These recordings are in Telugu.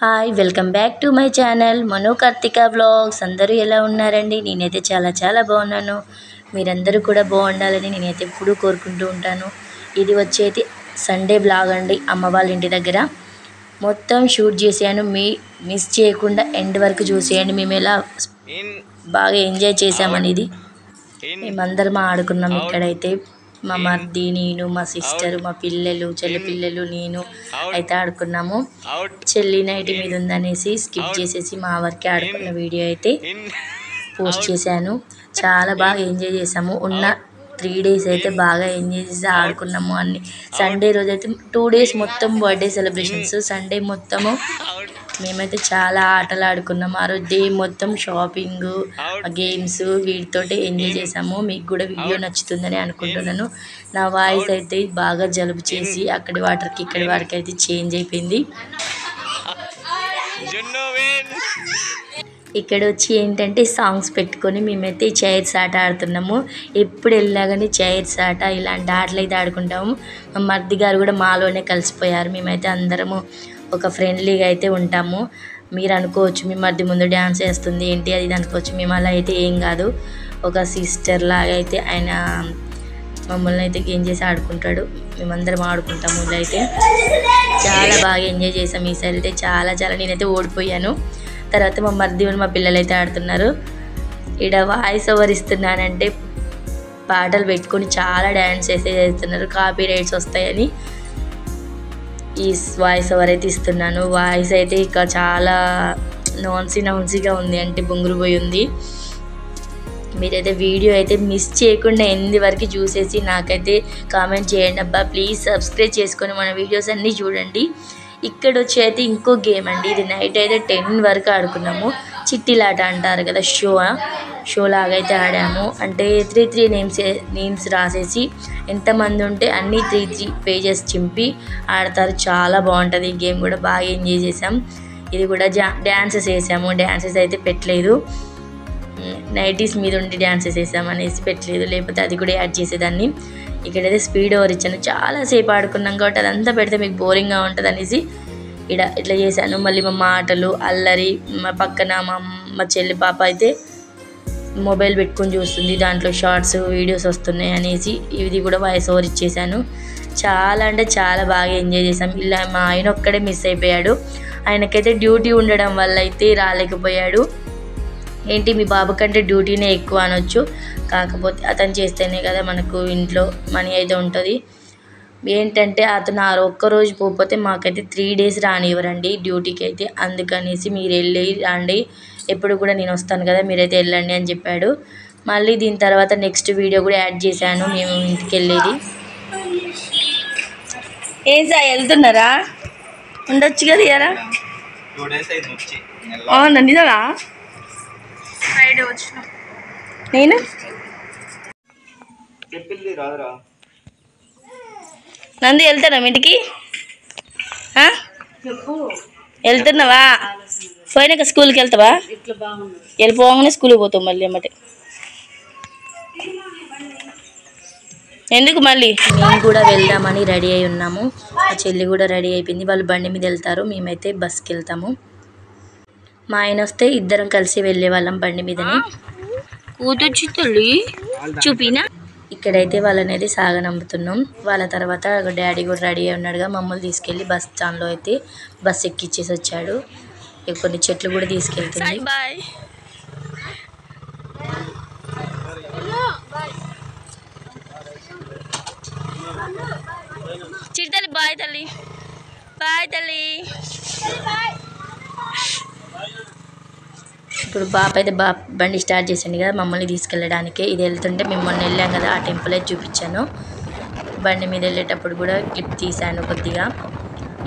Hi welcome back to my channel Manu Karthika vlogs. అందరూ ఎలా ఉన్నారండి? నేనైతే చాలా బాగున్నాను. మీరందరూ కూడా బాగుండాలని నేనైతే ఎప్పుడూ కోరుకుంటూ ఉంటాను. ఇది వచ్చేది సండే బ్లాగ్ అండి. అమ్మ వాళ్ళ ఇంటి దగ్గర మొత్తం షూట్ చేశాను. మిస్ చేయకుండా ఎండ్ వరకు చూసేయండి. మేము ఎలా బాగా ఎంజాయ్ చేసామనేది. మేమందరం ఆడుకున్నాం. ఇక్కడైతే మా మర్ది, నేను, మా సిస్టర్, మా పిల్లలు, చెల్లి పిల్లలు, నేను అయితే ఆడుకున్నాము. చెల్లి నైట్ మీద ఉందనేసి స్కిప్ చేసేసి మా వరకే ఆడుకున్న వీడియో అయితే పోస్ట్ చేశాను. చాలా బాగా ఎంజాయ్ చేసాము. ఉన్న 3 days అయితే బాగా ఎంజాయ్ చేసి ఆడుకున్నాము. అన్ని సండే రోజు అయితే 2 days మొత్తం బర్త్డే సెలబ్రేషన్స్. సండే మొత్తము మేమైతే చాలా ఆటలు ఆడుకున్నాము. ఆ రోజు డే మొత్తం షాపింగ్, గేమ్స్ వీటితోటి ఎంజాయ్ చేసాము. మీకు కూడా వీడియో నచ్చుతుందని అనుకుంటున్నాను. నా వాయిస్ అయితే బాగా జలుబు చేసి అక్కడి వాటర్కి ఇక్కడి వారికి అయితే చేంజ్ అయిపోయింది. ఇక్కడ వచ్చి ఏంటంటే సాంగ్స్ పెట్టుకొని మేమైతే చైర్స్ ఆట ఆడుతున్నాము. ఎప్పుడు వెళ్ళినా కానీ చైర్స్ ఆట ఇలాంటి ఆటలు అయితే ఆడుకుంటాము. మా మర్ది గారు కూడా మాలోనే కలిసిపోయారు. మేమైతే అందరము ఒక ఫ్రెండ్లీగా అయితే ఉంటాము. మీరు అనుకోవచ్చు మీ మధ్య ముందు డ్యాన్స్ వేస్తుంది ఏంటి అది అనుకోవచ్చు. మేము అలా అయితే ఏం కాదు. ఒక సిస్టర్ లాగా అయితే ఆయన మమ్మల్ని అయితే గేమ్ చేసి ఆడుకుంటాడు. మేమందరం ఆడుకుంటాము. ఇలా అయితే చాలా బాగా ఎంజాయ్ చేసాం. ఈసారి అయితే చాలా నేనైతే ఓడిపోయాను. తర్వాత మా మర్ది మా పిల్లలు అయితే ఆడుతున్నారు. ఇక్కడ వాయిస్ ఓవర్ ఇస్తున్నానంటే పాటలు పెట్టుకొని చాలా డ్యాన్స్ చేస్తున్నారు. కాపీ రైట్స్ వస్తాయని ఈ వాయిస్ ఓవర్ అయితే ఇస్తున్నాను. వాయిస్ అయితే ఇక చాలా నౌన్సీగా ఉంది, అంటే బొంగురు పోయి ఉంది. మీరైతే వీడియో అయితే మిస్ చేయకుండా ఎండ్ వరకు చూసేసి నాకైతే కామెంట్ చేయండి అబ్బా. ప్లీజ్ సబ్స్క్రైబ్ చేసుకొని మన వీడియోస్ అన్నీ చూడండి. ఇక్కడ వచ్చి అయితే ఇంకో గేమ్ అండి. ఇది నైట్ అయితే 10 వరకు ఆడుకున్నాము. చిట్టిలాట అంటారు కదా, షో లాగా అయితే ఆడాము. అంటే 3 నేమ్స్ రాసేసి ఎంతమంది ఉంటే అన్ని 3 పేజెస్ చింపి ఆడతారు. చాలా బాగుంటుంది ఈ గేమ్ కూడా. బాగా ఎంజాయ్ చేసాం. ఇది కూడా డ్యాన్సెస్ వేసాము. డ్యాన్సెస్ అయితే పెట్టలేదు. నైటీస్ మీద ఉండి డ్యాన్సెస్ వేసాము అనేసి పెట్టలేదు, లేకపోతే అది కూడా యాడ్ చేసేదాన్ని. ఇక్కడైతే స్పీడ్ ఓవర్ ఇచ్చాను. చాలాసేపు ఆడుకున్నాం కాబట్టి అదంతా పెడితే మీకు బోరింగ్గా ఉంటుంది అనేసి ఇట్లా చేశాను. మళ్ళీ మా మాటలు అల్లరి, మా పక్కన మా చెల్లి పాప అయితే మొబైల్ పెట్టుకొని చూస్తుంది. దాంట్లో షార్ట్స్ వీడియోస్ వస్తున్నాయి అనేసి ఇది కూడా వాయిస్ ఓవర్ ఇచ్చేసాను. చాలా బాగా ఎంజాయ్ చేసాం. ఇలా మా ఆయన ఒక్కడే మిస్ అయిపోయాడు. ఆయనకైతే డ్యూటీ ఉండడం వల్ల అయితే రాలేకపోయాడు. ఏంటి మీ బాబు కంటే డ్యూటీనే ఎక్కువ అనొచ్చు. కాకపోతే అతను చేస్తేనే కదా మనకు ఇంట్లో మనీ అయితే ఉంటుంది. ఏంటంటే అతను ఒక్కరోజు పోతే మాకైతే 3 days రానివ్వరండి డ్యూటీకి అయితే. అందుకనేసి మీరు వెళ్ళి రండి, ఎప్పుడు కూడా నేను వస్తాను కదా మీరైతే వెళ్ళండి అని చెప్పాడు. మళ్ళీ దీని తర్వాత నెక్స్ట్ వీడియో కూడా యాడ్ చేశాను మేము ఇంటికి వెళ్ళేది. ఏం సార్ వెళ్తున్నారా? ఉండొచ్చు కదా ఇయరా. అవునా నిజమా? ఫ్రైడే వచ్చిన నేను నంది వెళ్తారా ఇంటికి? వెళ్తున్నావా? పోయినాక స్కూల్కి వెళ్తావా? వెళ్ళిపోగానే స్కూల్కి పోతావు మళ్ళీ అమ్మటే. ఎందుకు మళ్ళీ? మేము కూడా వెళ్దామని రెడీ అయి ఉన్నాము. మా చెల్లి కూడా రెడీ అయిపోయింది. వాళ్ళు బండి మీద వెళ్తారు, మేమైతే బస్కి వెళ్తాము. మా ఆయన వస్తే ఇద్దరం కలిసి వెళ్ళే వాళ్ళం బండి మీదనే. కూతుర్చి తల్లి చూపినా. ఇక్కడైతే వాళ్ళనేది సాగనంపుతున్నాం. వాళ్ళ తర్వాత డాడీ కూడా రెడీ అయి ఉన్నాడుగా. మమ్మల్ని తీసుకెళ్ళి బస్ స్టాండ్లో అయితే బస్ ఎక్కిచ్చేసి వచ్చాడు. కొన్ని చెట్లు కూడా తీసుకెళ్తుంది. చిట్టల్లి బాయ్ తల్లి. ఇప్పుడు బాబు అయితే బండి స్టార్ట్ చేసింది కదా మమ్మల్ని తీసుకెళ్ళడానికి. ఇది వెళ్తుంటే మేము మొన్న వెళ్ళాం కదా, ఆ టెంపుల్ అయితే చూపించాను. బండి మీద వెళ్ళేటప్పుడు కూడా క్లిప్ తీశాను కొద్దిగా.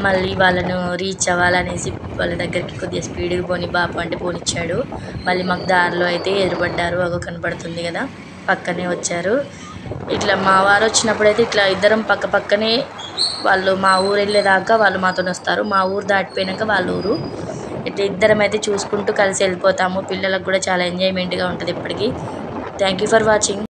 మళ్ళీ వాళ్ళను రీచ్ అవ్వాలనేసి వాళ్ళ దగ్గరికి కొద్దిగా స్పీడ్గా బాబు అంటే పోనిచ్చాడు. మళ్ళీ మాకు దారిలో అయితే ఎదురుపడ్డారు. అగో కనపడుతుంది కదా, పక్కనే వచ్చారు. ఇట్లా మా వారు వచ్చినప్పుడు అయితే ఇట్లా ఇద్దరం పక్కనే, వాళ్ళు మా ఊరు వెళ్ళేదాకా వాళ్ళు మాతో వస్తారు. మా ఊరు దాటిపోయాక వాళ్ళ ఊరు. ఇట్లా ఇద్దరం అయితే చూసుకుంటూ కలిసి వెళ్ళిపోతాము. పిల్లలకు కూడా చాలా ఎంజాయ్మెంట్గా ఉంటుంది ఎప్పటికీ. Thank you for watching.